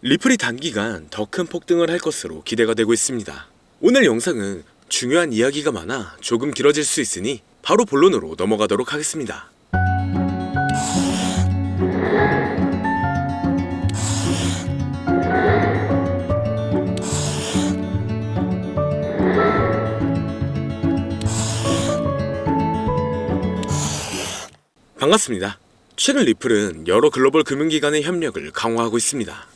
리플이 단기간 더 큰 폭등을 할 것으로 기대가 되고 있습니다. 오늘 영상은 중요한 이야기가 많아 조금 길어질 수 있으니 바로 본론으로 넘어가도록 하겠습니다. 반갑습니다. 최근 리플은 여러 글로벌 금융기관의 협력을 강화하고 있습니다.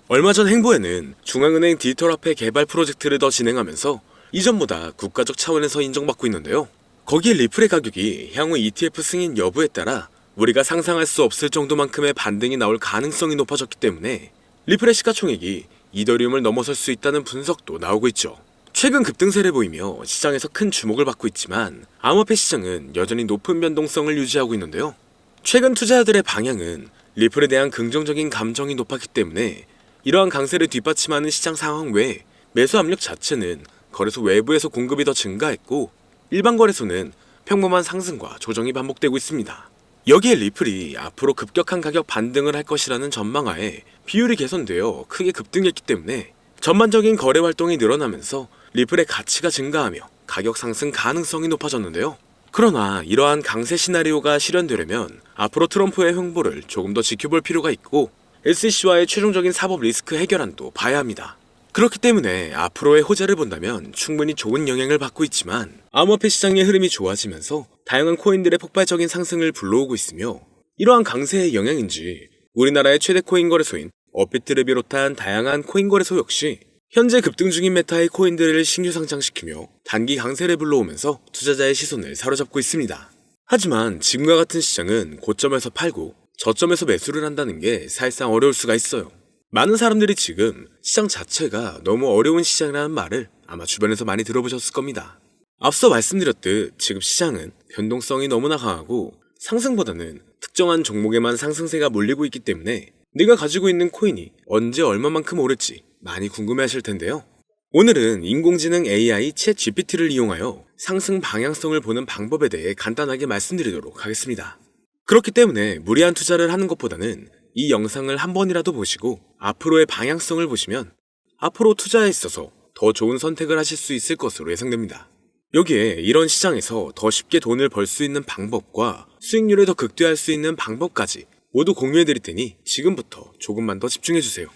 얼마 전 행보에는 중앙은행 디지털화폐 개발 프로젝트를 더 진행하면서 이전보다 국가적 차원에서 인정받고 있는데요. 거기에 리플의 가격이 향후 ETF 승인 여부에 따라 우리가 상상할 수 없을 정도만큼의 반등이 나올 가능성이 높아졌기 때문에 리플의 시가총액이 이더리움을 넘어설 수 있다는 분석도 나오고 있죠. 최근 급등세를 보이며 시장에서 큰 주목을 받고 있지만 암호화폐 시장은 여전히 높은 변동성을 유지하고 있는데요. 최근 투자자들의 방향은 리플에 대한 긍정적인 감정이 높았기 때문에 이러한 강세를 뒷받침하는 시장 상황 외에 매수 압력 자체는 거래소 외부에서 공급이 더 증가했고 일반 거래소는 평범한 상승과 조정이 반복되고 있습니다. 여기에 리플이 앞으로 급격한 가격 반등을 할 것이라는 전망하에 비율이 개선되어 크게 급등했기 때문에 전반적인 거래 활동이 늘어나면서 리플의 가치가 증가하며 가격 상승 가능성이 높아졌는데요. 그러나 이러한 강세 시나리오가 실현되려면 앞으로 트럼프의 횡보를 조금 더 지켜볼 필요가 있고 SEC와의 최종적인 사법 리스크 해결안도 봐야 합니다. 그렇기 때문에 앞으로의 호재를 본다면 충분히 좋은 영향을 받고 있지만 암호화폐 시장의 흐름이 좋아지면서 다양한 코인들의 폭발적인 상승을 불러오고 있으며 이러한 강세의 영향인지 우리나라의 최대 코인 거래소인 업비트를 비롯한 다양한 코인 거래소 역시 현재 급등 중인 메타의 코인들을 신규 상장시키며 단기 강세를 불러오면서 투자자의 시선을 사로잡고 있습니다. 하지만 지금과 같은 시장은 고점에서 팔고 저점에서 매수를 한다는 게 사실상 어려울 수가 있어요. 많은 사람들이 지금 시장 자체가 너무 어려운 시장이라는 말을 아마 주변에서 많이 들어보셨을 겁니다. 앞서 말씀드렸듯 지금 시장은 변동성이 너무나 강하고 상승보다는 특정한 종목에만 상승세가 몰리고 있기 때문에 내가 가지고 있는 코인이 언제 얼마만큼 오를지 많이 궁금해하실 텐데요. 오늘은 인공지능 AI 챗 GPT를 이용하여 상승 방향성을 보는 방법에 대해 간단하게 말씀드리도록 하겠습니다. 그렇기 때문에 무리한 투자를 하는 것보다는 이 영상을 한 번이라도 보시고 앞으로의 방향성을 보시면 앞으로 투자에 있어서 더 좋은 선택을 하실 수 있을 것으로 예상됩니다. 여기에 이런 시장에서 더 쉽게 돈을 벌 수 있는 방법과 수익률을 더 극대화할 수 있는 방법까지 모두 공유해드릴 테니 지금부터 조금만 더 집중해주세요.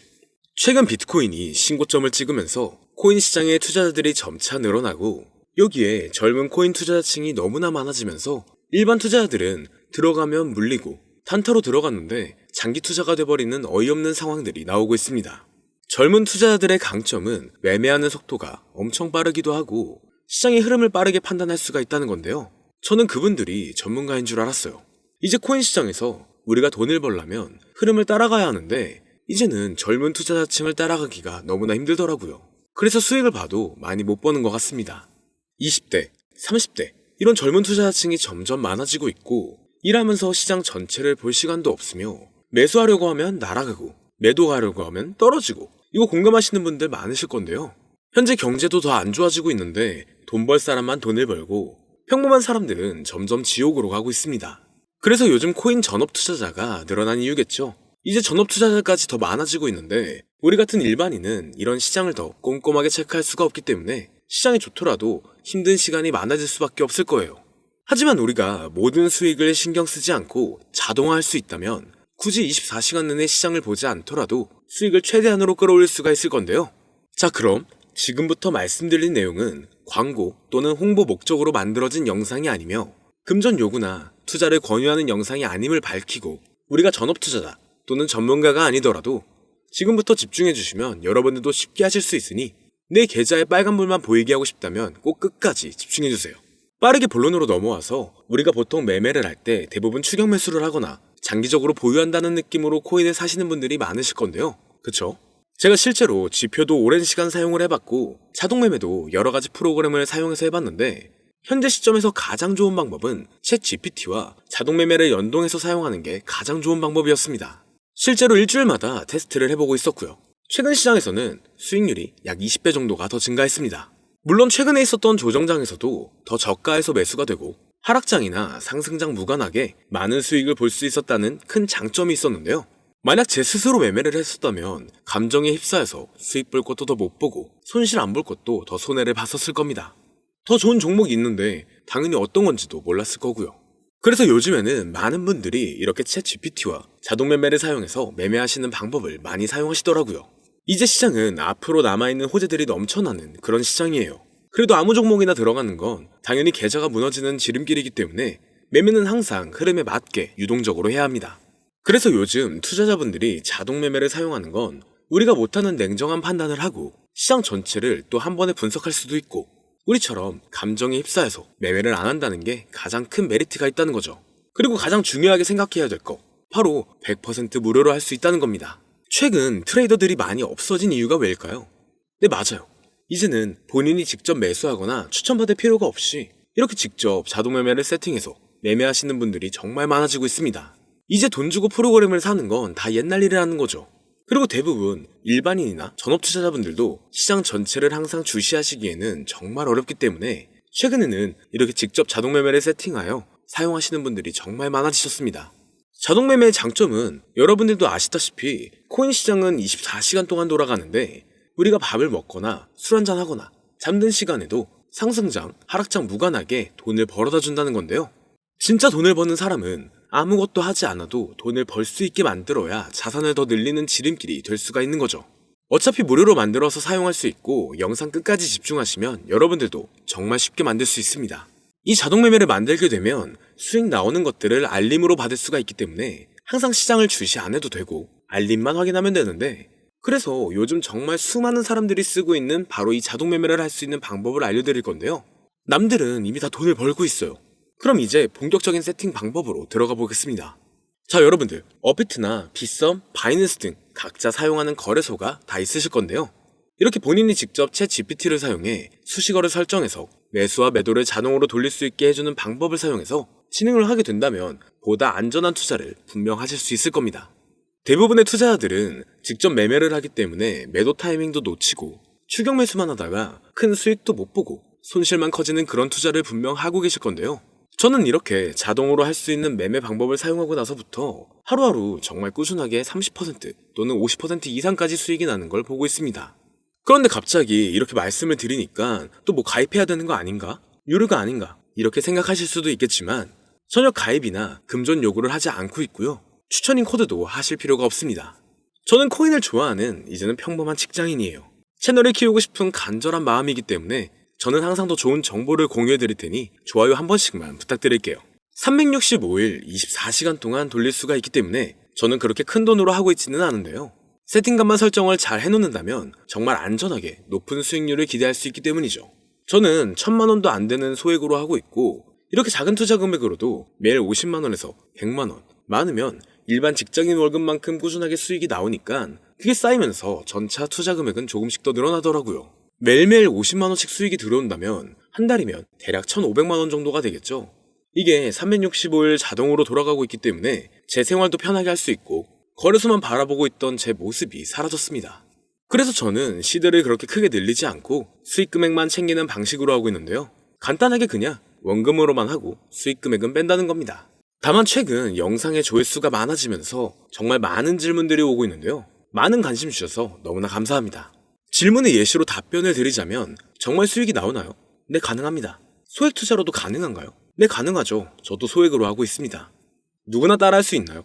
최근 비트코인이 신고점을 찍으면서 코인 시장의 투자자들이 점차 늘어나고 여기에 젊은 코인 투자자층이 너무나 많아지면서 일반 투자자들은 들어가면 물리고 단타로 들어갔는데 장기 투자가 돼버리는 어이없는 상황들이 나오고 있습니다. 젊은 투자자들의 강점은 매매하는 속도가 엄청 빠르기도 하고 시장의 흐름을 빠르게 판단할 수가 있다는 건데요. 저는 그분들이 전문가인 줄 알았어요. 이제 코인 시장에서 우리가 돈을 벌려면 흐름을 따라가야 하는데 이제는 젊은 투자자층을 따라가기가 너무나 힘들더라고요. 그래서 수익을 봐도 많이 못 버는 것 같습니다. 20대, 30대 이런 젊은 투자자층이 점점 많아지고 있고 일하면서 시장 전체를 볼 시간도 없으며 매수하려고 하면 날아가고 매도하려고 하면 떨어지고 이거 공감하시는 분들 많으실 건데요. 현재 경제도 더 안 좋아지고 있는데 돈 벌 사람만 돈을 벌고 평범한 사람들은 점점 지옥으로 가고 있습니다. 그래서 요즘 코인 전업 투자자가 늘어난 이유겠죠. 이제 전업 투자자까지 더 많아지고 있는데 우리 같은 일반인은 이런 시장을 더 꼼꼼하게 체크할 수가 없기 때문에 시장이 좋더라도 힘든 시간이 많아질 수밖에 없을 거예요. 하지만 우리가 모든 수익을 신경 쓰지 않고 자동화할 수 있다면 굳이 24시간 내내 시장을 보지 않더라도 수익을 최대한으로 끌어올릴 수가 있을 건데요. 자, 그럼 지금부터 말씀드린 내용은 광고 또는 홍보 목적으로 만들어진 영상이 아니며 금전 요구나 투자를 권유하는 영상이 아님을 밝히고 우리가 전업 투자자 또는 전문가가 아니더라도 지금부터 집중해 주시면 여러분들도 쉽게 하실 수 있으니 내 계좌에 빨간불만 보이게 하고 싶다면 꼭 끝까지 집중해 주세요. 빠르게 본론으로 넘어와서 우리가 보통 매매를 할 때 대부분 추격 매수를 하거나 장기적으로 보유한다는 느낌으로 코인을 사시는 분들이 많으실 건데요. 그쵸? 제가 실제로 지표도 오랜 시간 사용을 해봤고 자동 매매도 여러 가지 프로그램을 사용해서 해봤는데 현재 시점에서 가장 좋은 방법은 챗 GPT와 자동 매매를 연동해서 사용하는 게 가장 좋은 방법이었습니다. 실제로 일주일마다 테스트를 해보고 있었고요. 최근 시장에서는 수익률이 약 20배 정도가 더 증가했습니다. 물론 최근에 있었던 조정장에서도 더 저가에서 매수가 되고 하락장이나 상승장 무관하게 많은 수익을 볼 수 있었다는 큰 장점이 있었는데요. 만약 제 스스로 매매를 했었다면 감정에 휩싸여서 수익 볼 것도 더 못 보고 손실 안 볼 것도 더 손해를 봤었을 겁니다. 더 좋은 종목이 있는데 당연히 어떤 건지도 몰랐을 거고요. 그래서 요즘에는 많은 분들이 이렇게 챗 GPT와 자동 매매를 사용해서 매매하시는 방법을 많이 사용하시더라고요. 이제 시장은 앞으로 남아있는 호재들이 넘쳐나는 그런 시장이에요. 그래도 아무 종목이나 들어가는 건 당연히 계좌가 무너지는 지름길이기 때문에 매매는 항상 흐름에 맞게 유동적으로 해야 합니다. 그래서 요즘 투자자분들이 자동 매매를 사용하는 건 우리가 못하는 냉정한 판단을 하고 시장 전체를 또 한 번에 분석할 수도 있고 우리처럼 감정에 휩싸여서 매매를 안 한다는 게 가장 큰 메리트가 있다는 거죠. 그리고 가장 중요하게 생각해야 될 거 바로 100% 무료로 할 수 있다는 겁니다. 최근 트레이더들이 많이 없어진 이유가 왜일까요? 네, 맞아요. 이제는 본인이 직접 매수하거나 추천받을 필요가 없이 이렇게 직접 자동 매매를 세팅해서 매매하시는 분들이 정말 많아지고 있습니다. 이제 돈 주고 프로그램을 사는 건 다 옛날 일이라는 거죠. 그리고 대부분 일반인이나 전업 투자자분들도 시장 전체를 항상 주시하시기에는 정말 어렵기 때문에 최근에는 이렇게 직접 자동 매매를 세팅하여 사용하시는 분들이 정말 많아지셨습니다. 자동 매매의 장점은 여러분들도 아시다시피 코인 시장은 24시간 동안 돌아가는데 우리가 밥을 먹거나 술 한잔 하거나 잠든 시간에도 상승장, 하락장 무관하게 돈을 벌어다 준다는 건데요. 진짜 돈을 버는 사람은 아무것도 하지 않아도 돈을 벌 수 있게 만들어야 자산을 더 늘리는 지름길이 될 수가 있는 거죠. 어차피 무료로 만들어서 사용할 수 있고 영상 끝까지 집중하시면 여러분들도 정말 쉽게 만들 수 있습니다. 이 자동 매매를 만들게 되면 수익 나오는 것들을 알림으로 받을 수가 있기 때문에 항상 시장을 주시 안 해도 되고 알림만 확인하면 되는데 그래서 요즘 정말 수많은 사람들이 쓰고 있는 바로 이 자동 매매를 할 수 있는 방법을 알려드릴 건데요. 남들은 이미 다 돈을 벌고 있어요. 그럼 이제 본격적인 세팅 방법으로 들어가 보겠습니다. 자, 여러분들 업비트나 빗썸, 바이낸스 등 각자 사용하는 거래소가 다 있으실 건데요. 이렇게 본인이 직접 챗 GPT를 사용해 수식어를 설정해서 매수와 매도를 자동으로 돌릴 수 있게 해주는 방법을 사용해서 진행을 하게 된다면 보다 안전한 투자를 분명 하실 수 있을 겁니다. 대부분의 투자자들은 직접 매매를 하기 때문에 매도 타이밍도 놓치고 추격 매수만 하다가 큰 수익도 못 보고 손실만 커지는 그런 투자를 분명 하고 계실 건데요. 저는 이렇게 자동으로 할 수 있는 매매 방법을 사용하고 나서부터 하루하루 정말 꾸준하게 30% 또는 50% 이상까지 수익이 나는 걸 보고 있습니다. 그런데 갑자기 이렇게 말씀을 드리니까 또 뭐 가입해야 되는 거 아닌가? 유료가 아닌가? 이렇게 생각하실 수도 있겠지만 전혀 가입이나 금전 요구를 하지 않고 있고요. 추천인 코드도 하실 필요가 없습니다. 저는 코인을 좋아하는 이제는 평범한 직장인이에요. 채널을 키우고 싶은 간절한 마음이기 때문에 저는 항상 더 좋은 정보를 공유해 드릴 테니 좋아요 한 번씩만 부탁드릴게요. 365일 24시간 동안 돌릴 수가 있기 때문에 저는 그렇게 큰 돈으로 하고 있지는 않은데요. 세팅값만 설정을 잘 해놓는다면 정말 안전하게 높은 수익률을 기대할 수 있기 때문이죠. 저는 1000만원도 안 되는 소액으로 하고 있고 이렇게 작은 투자 금액으로도 매일 50만원에서 100만원, 많으면 일반 직장인 월급만큼 꾸준하게 수익이 나오니까 그게 쌓이면서 전차 투자 금액은 조금씩 더 늘어나더라고요. 매일매일 50만원씩 수익이 들어온다면 한 달이면 대략 1500만원 정도가 되겠죠. 이게 365일 자동으로 돌아가고 있기 때문에 제 생활도 편하게 할 수 있고 거래소만 바라보고 있던 제 모습이 사라졌습니다. 그래서 저는 시드를 그렇게 크게 늘리지 않고 수익 금액만 챙기는 방식으로 하고 있는데요. 간단하게 그냥 원금으로만 하고 수익 금액은 뺀다는 겁니다. 다만 최근 영상의 조회수가 많아지면서 정말 많은 질문들이 오고 있는데요. 많은 관심 주셔서 너무나 감사합니다. 질문의 예시로 답변을 드리자면 정말 수익이 나오나요? 네, 가능합니다. 소액 투자로도 가능한가요? 네, 가능하죠. 저도 소액으로 하고 있습니다. 누구나 따라할 수 있나요?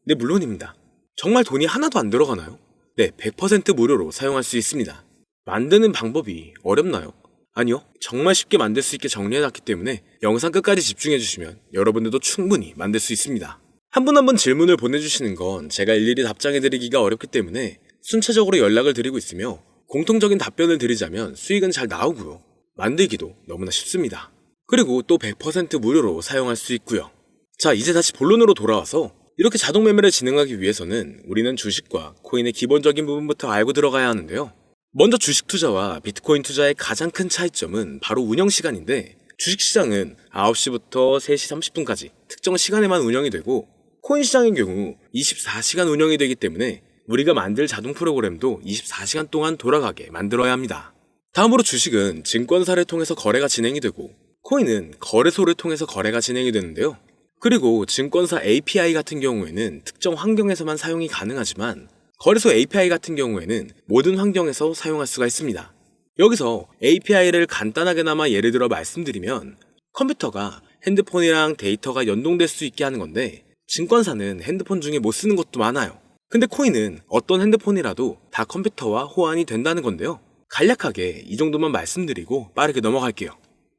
네, 물론입니다. 정말 돈이 하나도 안 들어가나요? 네, 100% 무료로 사용할 수 있습니다. 만드는 방법이 어렵나요? 아니요, 정말 쉽게 만들 수 있게 정리해놨기 때문에 영상 끝까지 집중해주시면 여러분들도 충분히 만들 수 있습니다. 한 분 한 분 질문을 보내주시는 건 제가 일일이 답장해드리기가 어렵기 때문에 순차적으로 연락을 드리고 있으며 공통적인 답변을 드리자면 수익은 잘 나오고요. 만들기도 너무나 쉽습니다. 그리고 또 100% 무료로 사용할 수 있고요. 자, 이제 다시 본론으로 돌아와서 이렇게 자동 매매를 진행하기 위해서는 우리는 주식과 코인의 기본적인 부분부터 알고 들어가야 하는데요. 먼저 주식 투자와 비트코인 투자의 가장 큰 차이점은 바로 운영 시간인데 주식시장은 9시부터 3시 30분까지 특정 시간에만 운영이 되고 코인 시장의 경우 24시간 운영이 되기 때문에 우리가 만들 자동 프로그램도 24시간 동안 돌아가게 만들어야 합니다. 다음으로 주식은 증권사를 통해서 거래가 진행이 되고 코인은 거래소를 통해서 거래가 진행이 되는데요. 그리고 증권사 API 같은 경우에는 특정 환경에서만 사용이 가능하지만 거래소 API 같은 경우에는 모든 환경에서 사용할 수가 있습니다. 여기서 API를 간단하게나마 예를 들어 말씀드리면 컴퓨터가 핸드폰이랑 데이터가 연동될 수 있게 하는 건데 증권사는 핸드폰 중에 못 쓰는 것도 많아요. 근데 코인은 어떤 핸드폰이라도 다 컴퓨터와 호환이 된다는 건데요. 간략하게 이 정도만 말씀드리고 빠르게 넘어갈게요.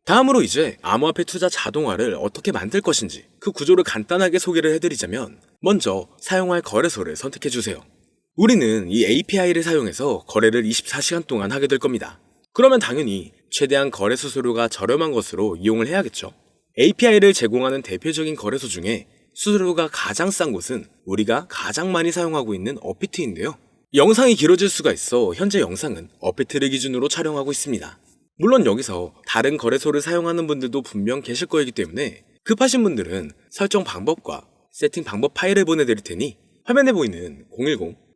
다음으로 이제 암호화폐 투자 자동화를 어떻게 만들 것인지 그 구조를 간단하게 소개를 해드리자면 먼저 사용할 거래소를 선택해주세요. 우리는 이 API를 사용해서 거래를 24시간 동안 하게 될 겁니다. 그러면 당연히 최대한 거래 수수료가 저렴한 것으로 이용을 해야겠죠. API를 제공하는 대표적인 거래소 중에 수수료가 가장 싼 곳은 우리가 가장 많이 사용하고 있는 업비트인데요. 영상이 길어질 수가 있어 현재 영상은 업비트를 기준으로 촬영하고 있습니다. 물론 여기서 다른 거래소를 사용하는 분들도 분명 계실 거이기 때문에 급하신 분들은 설정 방법과 세팅 방법 파일을 보내드릴 테니 화면에 보이는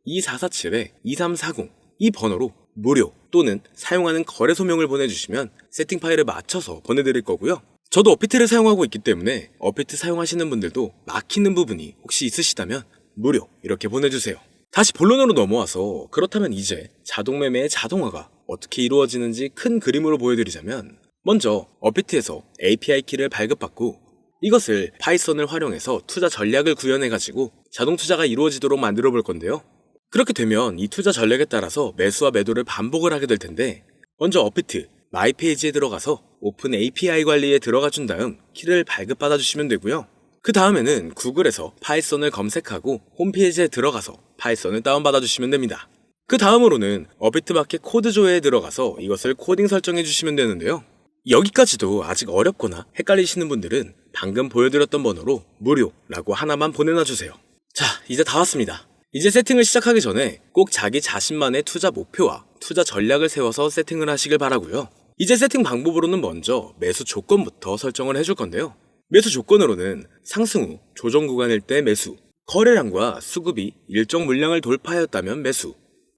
010-2447-2340 이 번호로 무료 또는 사용하는 거래소명을 보내주시면 세팅 파일을 맞춰서 보내드릴 거고요. 저도 업비트를 사용하고 있기 때문에 업비트 사용하시는 분들도 막히는 부분이 혹시 있으시다면 무료 이렇게 보내주세요. 다시 본론으로 넘어와서 그렇다면 이제 자동매매의 자동화가 어떻게 이루어지는지 큰 그림으로 보여드리자면 먼저 업비트에서 API 키를 발급받고 이것을 파이썬을 활용해서 투자 전략을 구현해가지고 자동 투자가 이루어지도록 만들어 볼 건데요. 그렇게 되면 이 투자 전략에 따라서 매수와 매도를 반복을 하게 될 텐데 먼저 업비트 마이 페이지에 들어가서 오픈 API 관리에 들어가 준 다음 키를 발급받아 주시면 되고요. 그 다음에는 구글에서 파이썬을 검색하고 홈페이지에 들어가서 파이썬을 다운받아 주시면 됩니다. 그 다음으로는 업비트 마켓 코드 조회에 들어가서 이것을 코딩 설정해 주시면 되는데요. 여기까지도 아직 어렵거나 헷갈리시는 분들은 방금 보여드렸던 번호로 무료라고 하나만 보내놔 주세요. 자, 이제 다 왔습니다. 이제 세팅을 시작하기 전에 꼭 자기 자신만의 투자 목표와 투자 전략을 세워서 세팅을 하시길 바라고요. 이제 세팅 방법으로는 먼저 매수 조건부터 설정을 해줄 건데요. 매수 조건으로는 상승 후 조정 구간일 때 매수, 거래량과 수급이 일정 물량을 돌파하였다면 매수,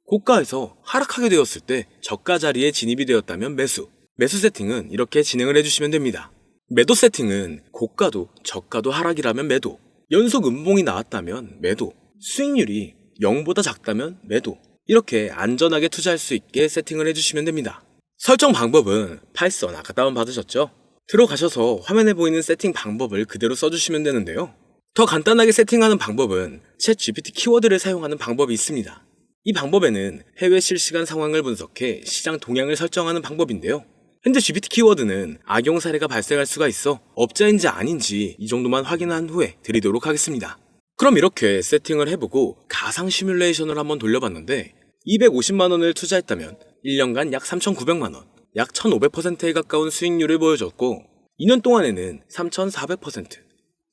고가에서 하락하게 되었을 때 저가 자리에 진입이 되었다면 매수, 매수 세팅은 이렇게 진행을 해주시면 됩니다. 매도 세팅은 고가도 저가도 하락이라면 매도, 연속 음봉이 나왔다면 매도, 수익률이 0보다 작다면 매도, 이렇게 안전하게 투자할 수 있게 세팅을 해주시면 됩니다. 설정 방법은 파이썬 아까 다운받으셨죠? 들어가셔서 화면에 보이는 세팅 방법을 그대로 써주시면 되는데요. 더 간단하게 세팅하는 방법은 챗 GPT 키워드를 사용하는 방법이 있습니다. 이 방법에는 해외 실시간 상황을 분석해 시장 동향을 설정하는 방법인데요. 현재 GPT 키워드는 악용 사례가 발생할 수가 있어 업자인지 아닌지 이 정도만 확인한 후에 드리도록 하겠습니다. 그럼 이렇게 세팅을 해보고 가상 시뮬레이션을 한번 돌려봤는데 250만원을 투자했다면 1년간 약 3,900만원, 약 1,500%에 가까운 수익률을 보여줬고 2년 동안에는 3,400%,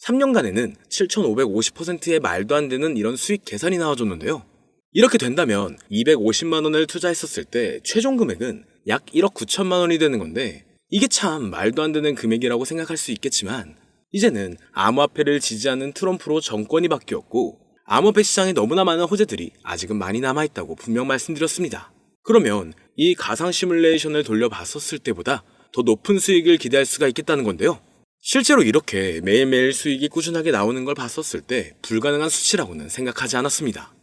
3년간에는 7,550%의 말도 안 되는 이런 수익 계산이 나와줬는데요. 이렇게 된다면 250만원을 투자했었을 때 최종 금액은 약 1억 9천만원이 되는 건데 이게 참 말도 안 되는 금액이라고 생각할 수 있겠지만 이제는 암호화폐를 지지하는 트럼프로 정권이 바뀌었고 암호화폐 시장에 너무나 많은 호재들이 아직은 많이 남아있다고 분명 말씀드렸습니다. 그러면 이 가상 시뮬레이션을 돌려봤었을 때보다 더 높은 수익을 기대할 수가 있겠다는 건데요. 실제로 이렇게 매일매일 수익이 꾸준하게 나오는 걸 봤었을 때 불가능한 수치라고는 생각하지 않았습니다.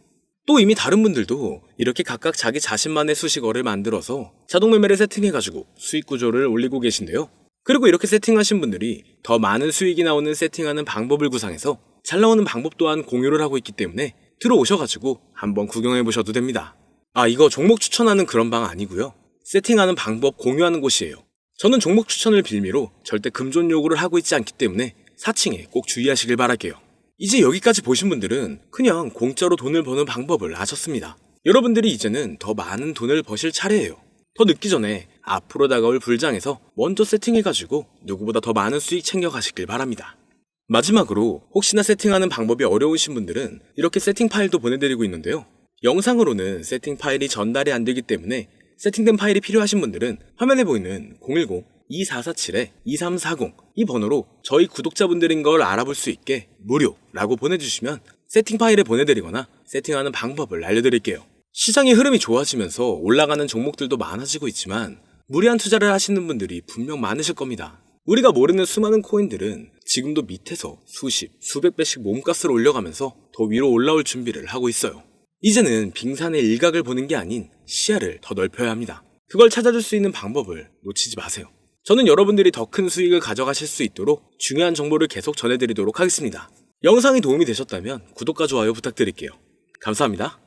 또 이미 다른 분들도 이렇게 각각 자기 자신만의 수식어를 만들어서 자동매매를 세팅해가지고 수익 구조를 올리고 계신데요. 그리고 이렇게 세팅하신 분들이 더 많은 수익이 나오는 세팅하는 방법을 구상해서 잘 나오는 방법 또한 공유를 하고 있기 때문에 들어오셔가지고 한번 구경해보셔도 됩니다. 아, 이거 종목 추천하는 그런 방 아니고요. 세팅하는 방법 공유하는 곳이에요. 저는 종목 추천을 빌미로 절대 금전 요구를 하고 있지 않기 때문에 사칭에 꼭 주의하시길 바랄게요. 이제 여기까지 보신 분들은 그냥 공짜로 돈을 버는 방법을 아셨습니다. 여러분들이 이제는 더 많은 돈을 버실 차례예요. 더 늦기 전에 앞으로 다가올 불장에서 먼저 세팅해가지고 누구보다 더 많은 수익 챙겨가시길 바랍니다. 마지막으로 혹시나 세팅하는 방법이 어려우신 분들은 이렇게 세팅 파일도 보내드리고 있는데요. 영상으로는 세팅 파일이 전달이 안 되기 때문에 세팅된 파일이 필요하신 분들은 화면에 보이는 010-2447-2340 이 번호로 저희 구독자분들인 걸 알아볼 수 있게 무료라고 보내주시면 세팅 파일을 보내드리거나 세팅하는 방법을 알려드릴게요. 시장의 흐름이 좋아지면서 올라가는 종목들도 많아지고 있지만 무리한 투자를 하시는 분들이 분명 많으실 겁니다. 우리가 모르는 수많은 코인들은 지금도 밑에서 수십, 수백 배씩 몸가스를 올려가면서 더 위로 올라올 준비를 하고 있어요. 이제는 빙산의 일각을 보는 게 아닌 시야를 더 넓혀야 합니다. 그걸 찾아줄 수 있는 방법을 놓치지 마세요. 저는 여러분들이 더 큰 수익을 가져가실 수 있도록 중요한 정보를 계속 전해드리도록 하겠습니다. 영상이 도움이 되셨다면 구독과 좋아요 부탁드릴게요. 감사합니다.